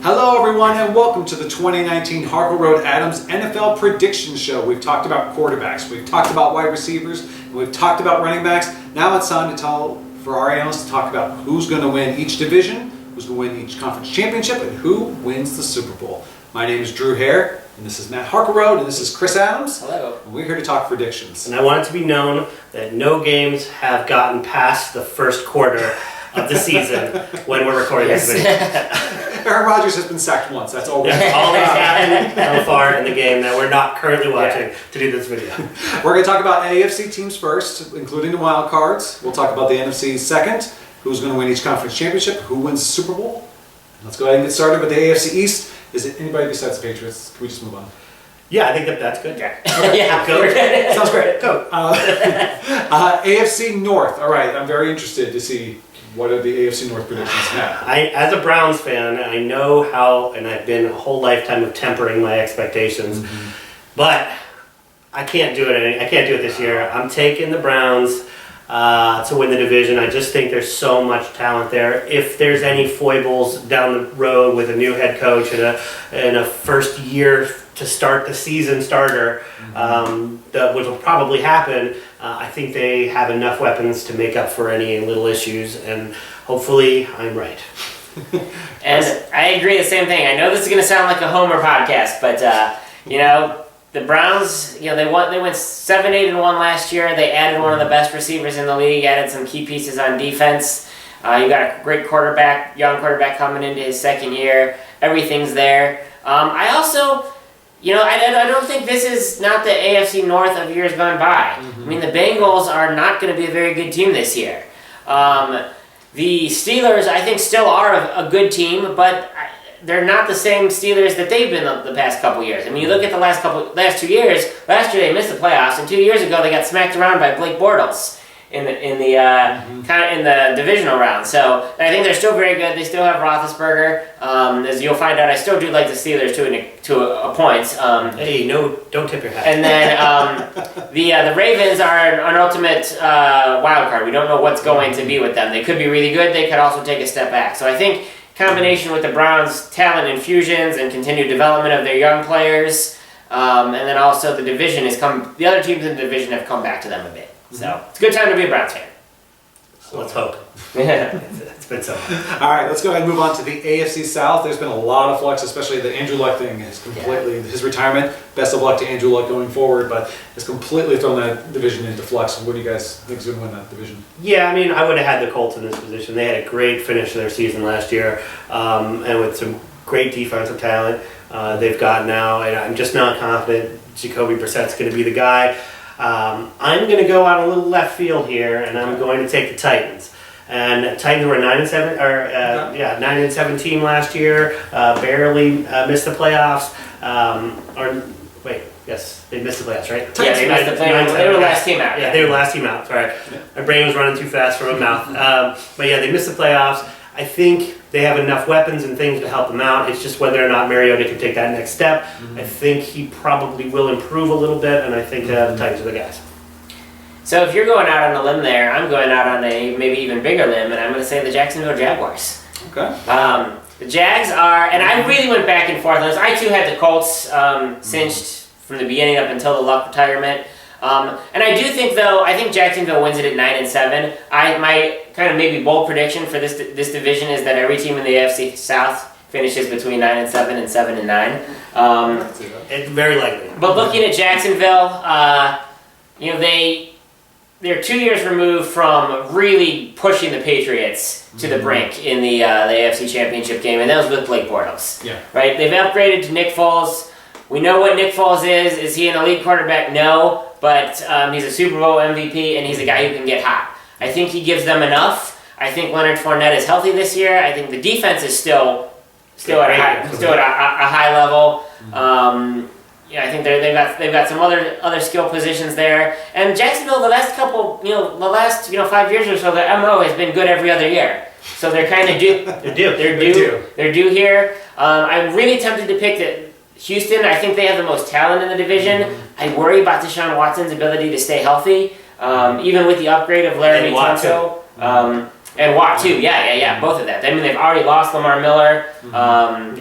Hello everyone and welcome to the 2019 Harkleroad-Adams NFL Prediction Show. We've talked about quarterbacks, we've talked about wide receivers, and we've talked about running backs. Now it's time for our analysts to talk about who's going to win each division, who's going to win each conference championship, and who wins the Super Bowl. My name is Drew Hare, and this is Matt Harkleroad, and this is Chris Adams. Hello. And we're here to talk predictions. And I want it to be known that no games have gotten past the first quarter of the season when we're recording this video. Aaron Rodgers has been sacked once, that's all. That's all that's happened so far in the game that we're not currently watching to do this video. We're going to talk about AFC teams first, including the wild cards. We'll talk about the NFC second, who's going to win each conference championship, who wins the Super Bowl. Let's go ahead and get started with the AFC East. Is it anybody besides the Patriots? Can we just move on? Yeah, I think that's good. Yeah. Okay. Yeah, go. Sounds great. Go. AFC North. All right, I'm very interested to see what are the AFC North predictions now. As a Browns fan, I know how, and I've been a whole lifetime of tempering my expectations, but I can't do it. I can't do it this year. I'm taking the Browns to win the division. I just think there's so much talent there. If there's any foibles down the road with a new head coach and a first year to start the season starter, which will probably happen, I think they have enough weapons to make up for any little issues, and hopefully I'm right. And I agree the same thing. I know this is going to sound like a Homer podcast, but the Browns, they went 7-8-1 last year. They added one of the best receivers in the league, added some key pieces on defense. You got a great quarterback, young quarterback coming into his second year. Everything's there. I also, I don't think this is not the AFC North of years gone by. I mean, the Bengals are not going to be a very good team this year. The Steelers, I think, still are a good team, but they're not the same Steelers that they've been the past couple years. I mean, you look at the last 2 years. Last year they missed the playoffs, and 2 years ago they got smacked around by Blake Bortles in the divisional round. So I think they're still very good. They still have Roethlisberger. As you'll find out, I still do like the Steelers to a point. Hey, no, don't tip your hat. And then the Ravens are an ultimate wild card. We don't know what's going to be with them. They could be really good. They could also take a step back. So I think combination with the Browns' talent infusions and continued development of their young players, and then also the division the other teams in the division have come back to them a bit. So it's a good time to be a Browns fan. So let's hope. Yeah. It's been so. All right, let's go ahead and move on to the AFC South. There's been a lot of flux, especially the Andrew Luck thing is completely, his retirement. Best of luck to Andrew Luck going forward, but it's completely thrown that division into flux. What do you guys think is going to win that division? Yeah, I mean, I would have had the Colts in this position. They had a great finish to their season last year, and with some great defensive talent they've got now, and I'm just not confident Jacoby Brissett's going to be the guy. I'm going to go out a little left field here, and I'm going to take the Titans. And Titans were 9-7 team last year. Barely missed the playoffs. Yes, they missed the playoffs, right? Yeah, they missed the playoffs. They were the last team out. Yeah, they were the last team out. Sorry, my brain was running too fast from my mouth. But yeah, they missed the playoffs. I think they have enough weapons and things to help them out. It's just whether or not Mariota can take that next step. I think he probably will improve a little bit, and I think the Titans are the guys. So if you're going out on a limb there, I'm going out on a maybe even bigger limb, and I'm going to say the Jacksonville Jaguars. Okay. The Jags are, and I really went back and forth on this. I too had the Colts cinched from the beginning up until the Luck retirement. And I do think, though, I think Jacksonville wins it at 9-7. My kind of maybe bold prediction for this division is that every team in the AFC South finishes between 9-7 and 7-9. It's very likely. But looking at Jacksonville, they're 2 years removed from really pushing the Patriots to the brink in the AFC Championship game, and that was with Blake Bortles. Yeah. Right? They've upgraded to Nick Foles. We know what Nick Foles is. Is he an elite quarterback? No. But he's a Super Bowl MVP, and he's a guy who can get hot. I think he gives them enough. I think Leonard Fournette is healthy this year. I think the defense is still at a high level. I think they've got some other skill positions there. And Jacksonville, the last 5 years or so, their MO has been good every other year. So they're kind of due. They're due here. I'm really tempted to pick Houston. I think they have the most talent in the division. I worry about Deshaun Watson's ability to stay healthy, even with the upgrade of Laremy Tunsil. And Watt too, yeah, both of that. I mean, they've already lost Lamar Miller. Clowney.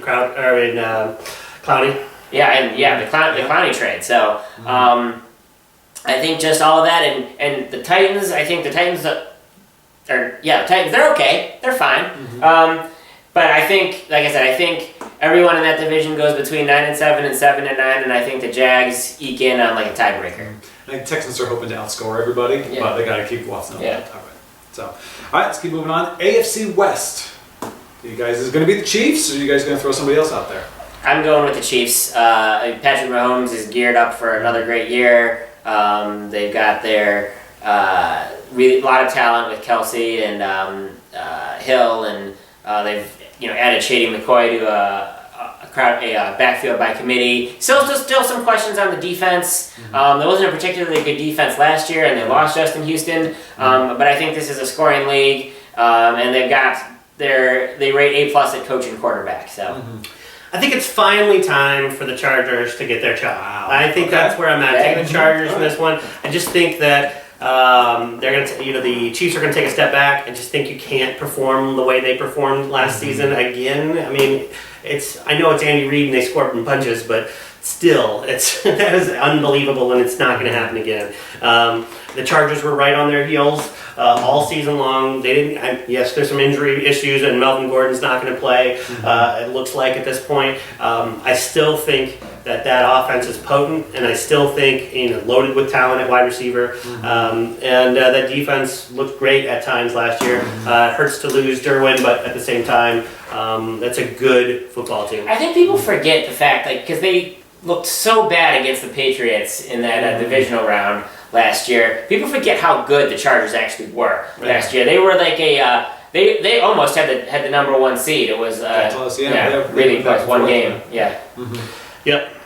The Clowney trade. So I think just all of that, and the Titans. I think the Titans Titans. They're okay. They're fine. But I think, like I said, I think everyone in that division goes between 9-7 and 7-9, and I think the Jags eke in on like a tiebreaker. I think Texans are hoping to outscore everybody, but they got to keep Watson up. Yeah. So, all right, let's keep moving on. AFC West. You guys, is it going to be the Chiefs, or are you guys going to throw somebody else out there? I'm going with the Chiefs. Patrick Mahomes is geared up for another great year. They've got their really a lot of talent with Kelsey and Hill, and they've added Shady McCoy to a backfield by committee. Still some questions on the defense. There wasn't a particularly good defense last year, and they lost Justin Houston. But I think this is a scoring league, and they rate A+ at coach and quarterback. So. I think it's finally time for the Chargers to get their shot. Wow. I think that's where I'm at. Taking the Chargers in this one. I just think that they're going to, the Chiefs are going to take a step back. I just think you can't perform the way they performed last season again. I mean, I know it's Andy Reid and they scored from punches, but still, that is unbelievable, and it's not going to happen again. The Chargers were right on their heels all season long. They didn't. Yes, there's some injury issues, and Melvin Gordon's not going to play. It looks like at this point. I still think that offense is potent, and I still think loaded with talent at wide receiver. And that defense looked great at times last year. It hurts to lose Derwin, but at the same time, that's a good football team. I think people forget the fact, because they looked so bad against the Patriots in that divisional round last year. People forget how good the Chargers actually were last year. They were like they almost had the number one seed. It was close, really close, one game. Yeah. Yep.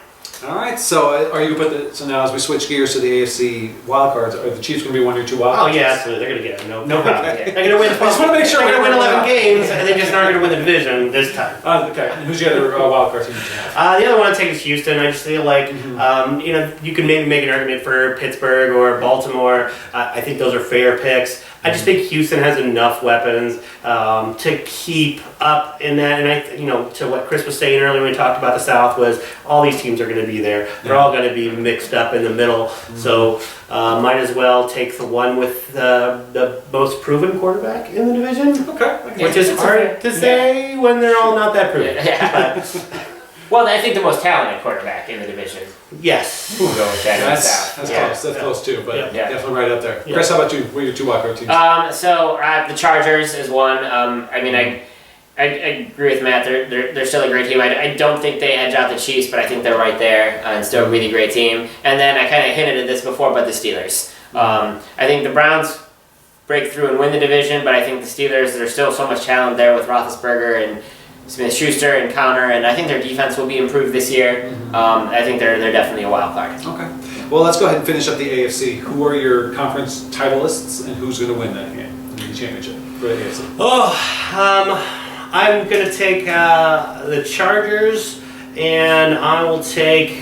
All right, so are you so now as we switch gears to the AFC wildcards, are the Chiefs going to be one of your two wildcards? Oh yeah, absolutely. They're going to get it. No problem. Okay. They're going to win. I just want to make sure they're going to win 11 out. games, and they just aren't going to win the division this time. Okay. And who's the other wildcard team you have? The other one I take is Houston. I just feel like you can maybe make an argument for Pittsburgh or Baltimore. I think those are fair picks. I just think Houston has enough weapons to keep up in that. And to what Chris was saying earlier when we talked about the South, was all these teams are going to be there. They're all going to be mixed up in the middle. So might as well take the one with the most proven quarterback in the division. Okay. Which is hard to say when they're all not that proven. Yeah. Well, I think the most talented quarterback in the division. Yes. We'll go with that. That's close. That's close too, but definitely right up there. Chris, how about you? What are your two wildcard teams? So the Chargers is one. I agree with Matt. They're still a great team. I don't think they edge out the Chiefs, but I think they're right there and still a really great team. And then I kind of hinted at this before, but the Steelers. I think the Browns break through and win the division, but I think the Steelers, there's still so much talent there with Roethlisberger and Smith-Schuster and Connor, and I think their defense will be improved this year. I think they're definitely a wild card. Okay. Well, let's go ahead and finish up the AFC. Who are your conference titleists, and who's going to win that game, the championship for the AFC? I'm going to take the Chargers, and I will take.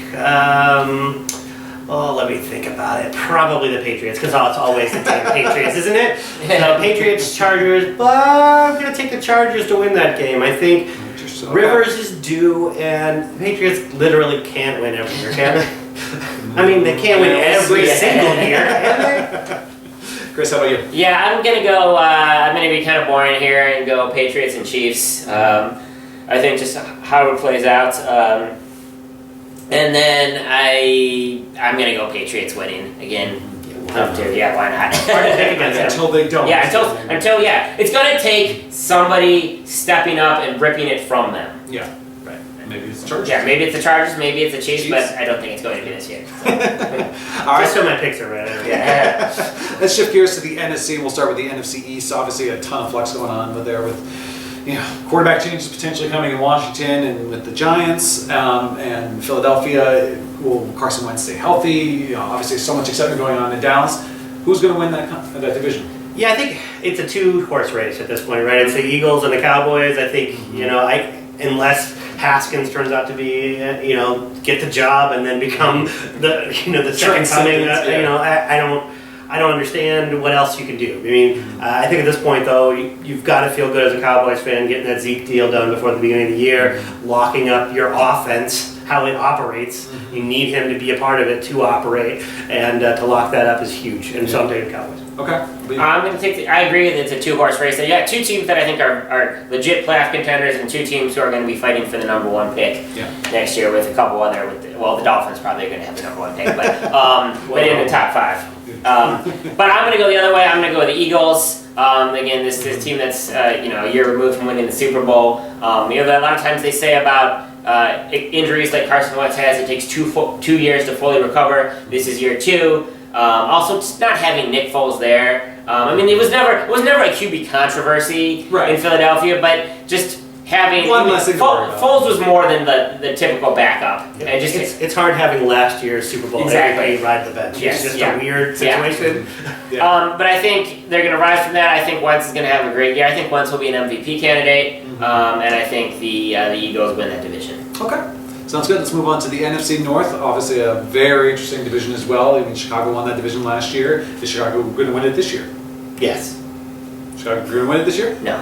Let me think about it. Probably the Patriots, because it's always the Patriots, isn't it? So Patriots, Chargers, but I'm going to take the Chargers to win that game. I think Rivers is due, and the Patriots literally can't win every year, can they? I mean, they can't win every single year, can they? Chris, how about you? Yeah, I'm going to go, I'm going to be kind of boring here and go Patriots and Chiefs. I think just how it plays out. And then I'm going to go Patriots winning again. Why not? Until they don't. Yeah, until it's going to take somebody stepping up and ripping it from them. Yeah, right. Maybe it's the Chargers. Yeah, maybe it's the Chargers, maybe it's the Chiefs, but I don't think it's going to be this year. So. All right. Just so my picks are right. Yeah. Let's shift gears to the NFC, and we'll start with the NFC East. Obviously, a ton of flux going on with quarterback changes potentially coming in Washington and with the Giants and Philadelphia. Will Carson Wentz stay healthy? Obviously, so much excitement going on in Dallas. Who's going to win that division? Yeah, I think it's a two-horse race at this point, right? It's the Eagles and the Cowboys. I think unless Haskins turns out to be get the job and then become the second coming. I don't understand what else you can do. I mean, I think at this point, though, you've got to feel good as a Cowboys fan getting that Zeke deal done before the beginning of the year, locking up your offense, how it operates. You need him to be a part of it to operate, and to lock that up is huge. And so I'm taking the Cowboys. Okay. I'm going to take I agree that it's a two-horse race. You got two teams that I think are legit playoff contenders and two teams who are going to be fighting for the number one pick next year with a couple other, the Dolphins probably are going to have the number one pick, but in the top five. But I'm going to go the other way. I'm going to go with the Eagles. Again, this team that's a year removed from winning the Super Bowl. A lot of times they say about injuries like Carson Wentz has, it takes 2 years to fully recover. This is year 2. Also, just not having Nick Foles there. It was never a QB controversy in Philadelphia, but just having Foles was more than the typical backup. Yeah. And just it's hard having last year's Super Bowl everybody ride the bench. Yes. It's just a weird situation. But I think they're going to rise from that. I think Wentz is going to have a great year. I think Wentz will be an MVP candidate, and I think the Eagles win that division. Okay. Sounds good. Let's move on to the NFC North. Obviously, a very interesting division as well. I mean, Chicago won that division last year. Is Chicago going to win it this year? Yes. Chicago going to win it this year? No.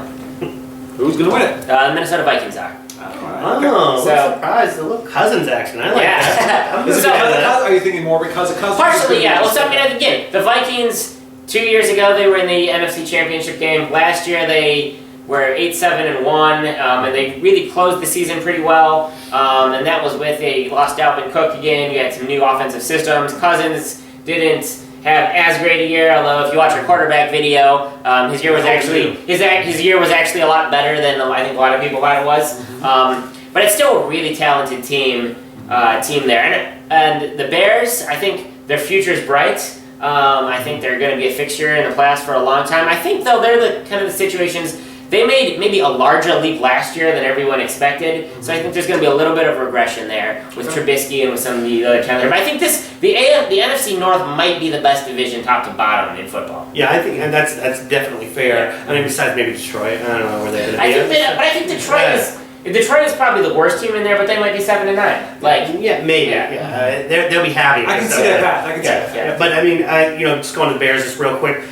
Who's going to win it? Minnesota Vikings are. Oh, So- I'm surprised. A little Cousins action. I like that. Is it because of Cousins? Are you thinking more because of Cousins? Partially, yeah. Well, again, the Vikings, 2 years ago, they were in the NFC Championship game. Last year, they were 8-7-1, and they really closed the season pretty well. And that was with they lost Dalvin Cook again. You had some new offensive systems. Cousins didn't have as great a year, although if you watch our quarterback video, his year was actually his year was actually a lot better than I think a lot of people thought it was. But it's still a really talented team there. And the Bears, I think their future is bright. I think they're going to be a fixture in the playoffs for a long time. I think though they're the kind of the situations. They made maybe a larger leap last year than everyone expected, so I think there's going to be a little bit of regression there with Trubisky and with some of the other talent. But I think the NFC North might be the best division top to bottom in football. Yeah, I think, and that's definitely fair. I mean, besides maybe Detroit, I don't know where they're going to be. But I think Detroit is probably the worst team in there, but they might be 7-9. Maybe. They'll be happy. I can see that path. I can see that. Yeah. But I mean, just going to the Bears just real quick.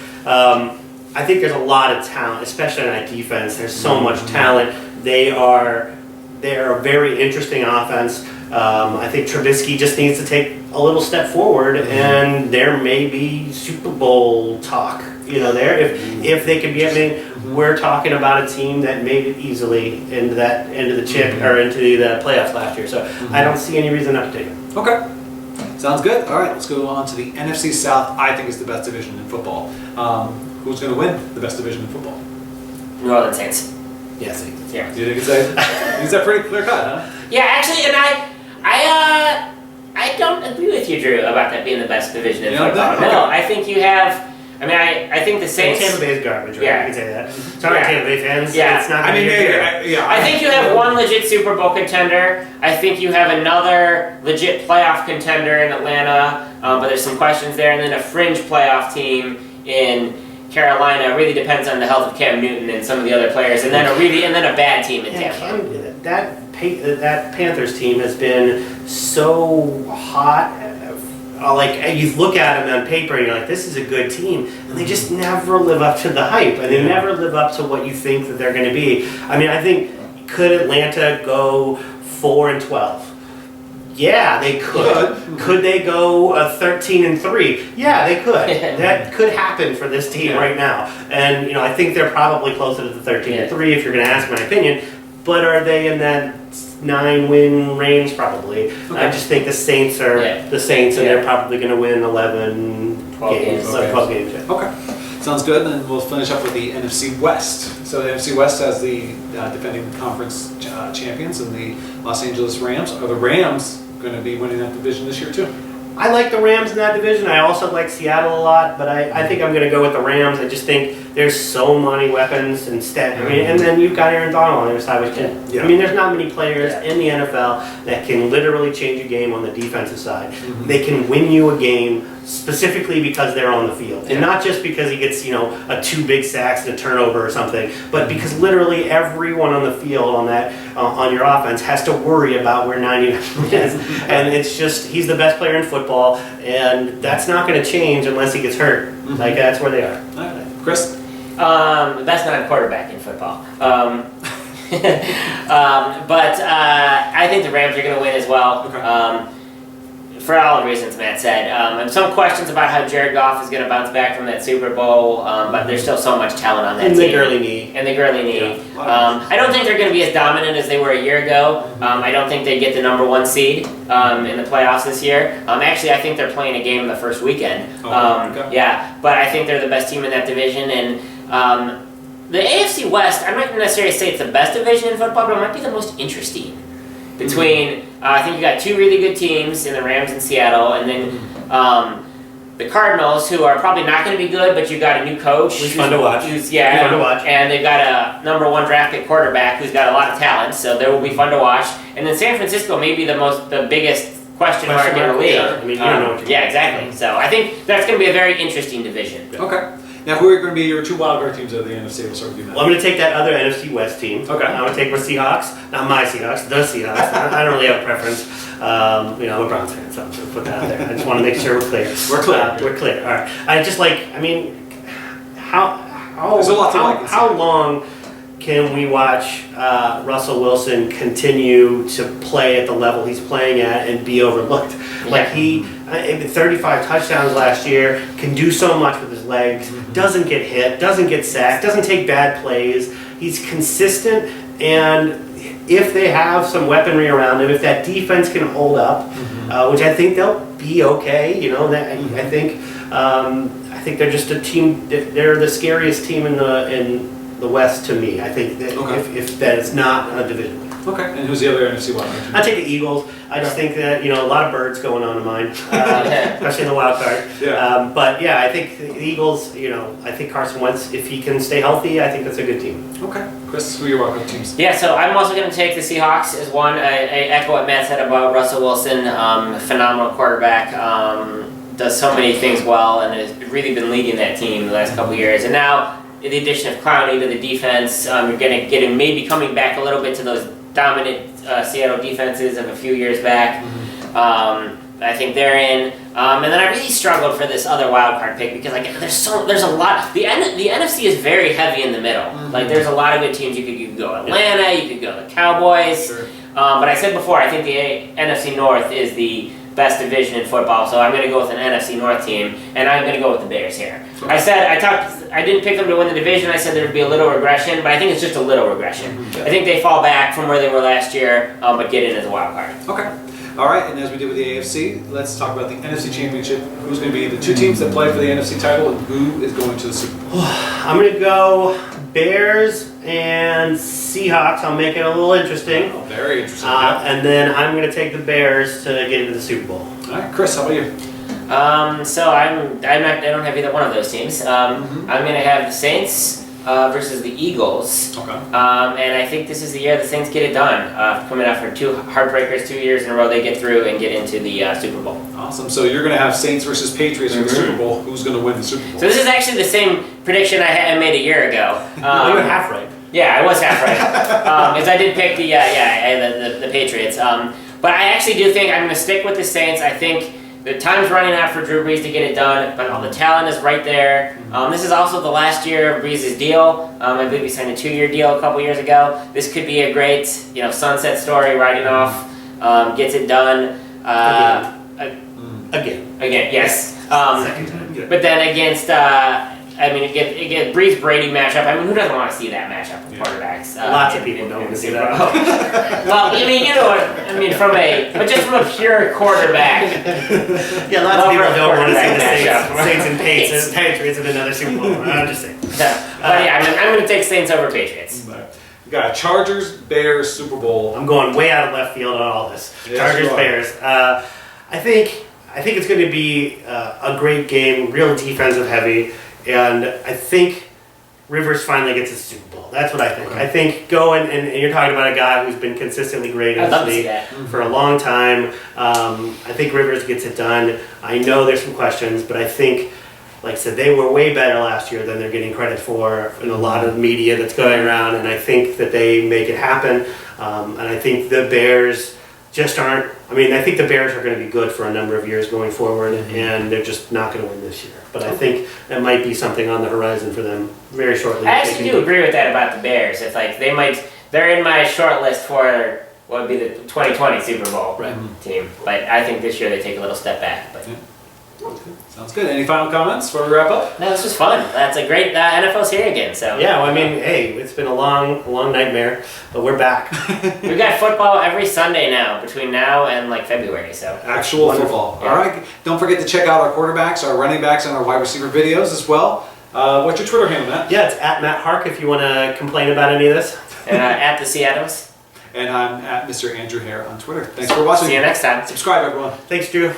I think there's a lot of talent, especially on that defense. There's so much talent. They're a very interesting offense. I think Trubisky just needs to take a little step forward, and there may be Super Bowl talk. There if they could be. I mean, we're talking about a team that made it easily into the chip or into the playoffs last year. So I don't see any reason not to take it. Okay. Sounds good. All right, let's go on to the NFC South. I think is the best division in football. Who's going to win the best division in football? New Orleans Saints. Yes. Yeah. You think it's that pretty clear cut, huh? Yeah, actually, and I don't agree with you, Drew, about that being the best division in football. Okay. No, I think you have. I think the Saints. Tampa Bay is garbage, right? Yeah. You can say that. Sorry, Tampa Bay fans. Yeah. It's not. I think you have one legit Super Bowl contender. I think you have another legit playoff contender in Atlanta, but there's some questions there, and then a fringe playoff team in Carolina. It really depends on the health of Cam Newton and some of the other players, and then a bad team in Tampa. That Panthers team has been so hot. Like you look at them on paper and you're like, this is a good team, and they just never live up to the hype, and they never live up to what you think that they're going to be. I think could Atlanta go 4-12? Yeah, they could. Could they go 13-3? Yeah, they could. That could happen for this team right now. And I think they're probably closer to the 13-3 if you're going to ask my opinion. But are they in that 9-win range? Probably. Okay. I just think the Saints are the Saints, and they're probably going to win 12 games. Okay. Sounds good. And then we'll finish up with the NFC West. So the NFC West has the defending conference champions and the Los Angeles Rams. Are the Rams going to be winning that division this year too? I like the Rams in that division. I also like Seattle a lot, but I think I'm going to go with the Rams. I just think There's so many weapons instead. I mean, and then you've got Aaron Donald on the other side, which can. Yeah. I mean, there's not many players in the NFL that can literally change a game on the defensive side. They can win you a game specifically because they're on the field, and not just because he gets a 2 big sacks and a turnover or something, but because literally everyone on the field on your offense has to worry about where 99 is, and it's just he's the best player in football, and that's not going to change unless he gets hurt. Like that's where they are. All right. Chris? That's not a quarterback in football. But I think the Rams are going to win as well. Okay. For all the reasons Matt said. And some questions about how Jared Goff is going to bounce back from that Super Bowl, but there's still so much talent on that team. And the girly knee. And the girly knee. Yeah. I don't think they're going to be as dominant as they were a year ago. I don't think they get the number 1 seed in the playoffs this year. Actually, I think they're playing a game the first weekend. Okay. Yeah, but I think they're the best team in that division. And the AFC West, I'm not going to necessarily say it's the best division in football, but it might be the most interesting. Between, I think you got 2 really good teams in the Rams and Seattle, and then the Cardinals, who are probably not going to be good, but you got a new coach. Who's fun to watch. Fun to watch. And they've got a number 1 draft pick quarterback who's got a lot of talent, so they will be fun to watch. And then San Francisco may be the biggest question mark in the league. Yeah. I mean, you don't know what yeah, exactly. So I think that's going to be a very interesting division. Okay. Now, who are going to be your 2 wildcard teams of the NFC? We'll start with you, Matt. Well, I'm going to take that other NFC West team. Okay. I'm going to take my Seahawks. Not my Seahawks, the Seahawks. I don't really have a preference. I'm a Browns fan, so I'm going to put that out there. I just want to make sure we're clear. We're clear. We're clear. All right. There's a lot to like. How long can we watch Russell Wilson continue to play at the level he's playing at and be overlooked? Like 35 touchdowns last year, can do so much with his legs, doesn't get hit, doesn't get sacked, doesn't take bad plays. He's consistent, and if they have some weaponry around him, if that defense can hold up, which I think they'll be okay. I think they're just a team. They're the scariest team in the West to me. I think that if that is not a division. Okay, and who's the other NFC wildcard? I take the Eagles. I just think that a lot of birds going on in mine, especially in the wild card. Yeah. But yeah, I think the Eagles. I think Carson Wentz, if he can stay healthy, I think that's a good team. Okay, Chris, who are your wildcard teams? Yeah, so I'm also going to take the Seahawks as one. I echo what Matt said about Russell Wilson. Phenomenal quarterback. Does so many things well, and has really been leading that team the last couple of years. And now, the addition of Clowney to the defense, you're getting maybe coming back a little bit to those dominant Seattle defenses of a few years back. I think they're in. And then I really struggled for this other wild card pick because there's a lot. The NFC is very heavy in the middle. Like there's a lot of good teams. You could go Atlanta, you could go the Cowboys. Sure. But I said before, I think the NFC North is the best division in football, so I'm going to go with an NFC North team, and I'm going to go with the Bears here. Okay. I didn't pick them to win the division. I said there would be a little regression, but I think it's just a little regression. I think they fall back from where they were last year, but get in as a wild card. Okay. All right, and as we did with the AFC, let's talk about the NFC Championship. Who's going to be the 2 teams that play for the NFC title, and who is going to the Super Bowl? I'm going to go Bears and Seahawks. I'll make it a little interesting. Oh, very interesting. And then I'm going to take the Bears to get into the Super Bowl. All right, Chris, how about you? So I don't have either one of those teams. I'm going to have the Saints versus the Eagles. Okay. And I think this is the year the Saints get it done. Coming after 2 heartbreakers 2 years in a row, they get through and get into the Super Bowl. Awesome. So you're going to have Saints versus Patriots in the Super Bowl. Who's going to win the Super Bowl? So this is actually the same prediction I made a year ago. You're half right. Yeah, I was half right. Because I did pick the Patriots. But I actually do think I'm going to stick with the Saints. I think the time's running out for Drew Brees to get it done, but all the talent is right there. This is also the last year of Brees' deal. I believe he signed a 2-year deal a couple years ago. This could be a great, sunset story, riding off, gets it done. Again, yes. Second time. But then against, it get Brees Brady matchup. I mean, who doesn't want to see that matchup with quarterbacks? Lots of people don't want to see that. Well, but just from a pure quarterback. Yeah, lots of people don't want to see the matchup. Saints and Patriots in another Super Bowl. I'm just saying. But yeah, I'm going to take Saints over Patriots. You got Chargers, Bears, Super Bowl. I'm going way out of left field on all this. Yes, Chargers, you are. Bears. I think it's going to be a great game, real defensive heavy, and I think Rivers finally gets a Super Bowl. That's what I think. I think and you're talking about a guy who's been consistently great in I'd love this to see league that. for a long time. I think Rivers gets it done. I know there's some questions, but I think, like I said, they were way better last year than they're getting credit for in a lot of media that's going around, and I think that they make it happen. And I think the Bears just aren't. I mean, I think the Bears are going to be good for a number of years going forward, and they're just not going to win this year. But I think that might be something on the horizon for them very shortly. I actually do agree with that about the Bears. If like they're in my short list for what would be the 2020 Super Bowl team. But I think this year they take a little step back. But Sounds good. Any final comments before we wrap up? no, this was fun. That's a great NFL's here again. So Yeah, well, I mean, hey, it's been a long nightmare, but we're back. we've got football every Sunday now between now and like February. So Actual Wonderful. football. All right. Don't forget to check out our quarterbacks, our running backs, and our wide receiver videos as well. What's your Twitter handle, Matt? Yeah, it's at Matt Hark if you want to complain about any of this. and at the C Adams. And I'm at Mr. Andrew Hare on Twitter. Thanks for watching. See you next time. Subscribe, everyone. Thanks, Drew.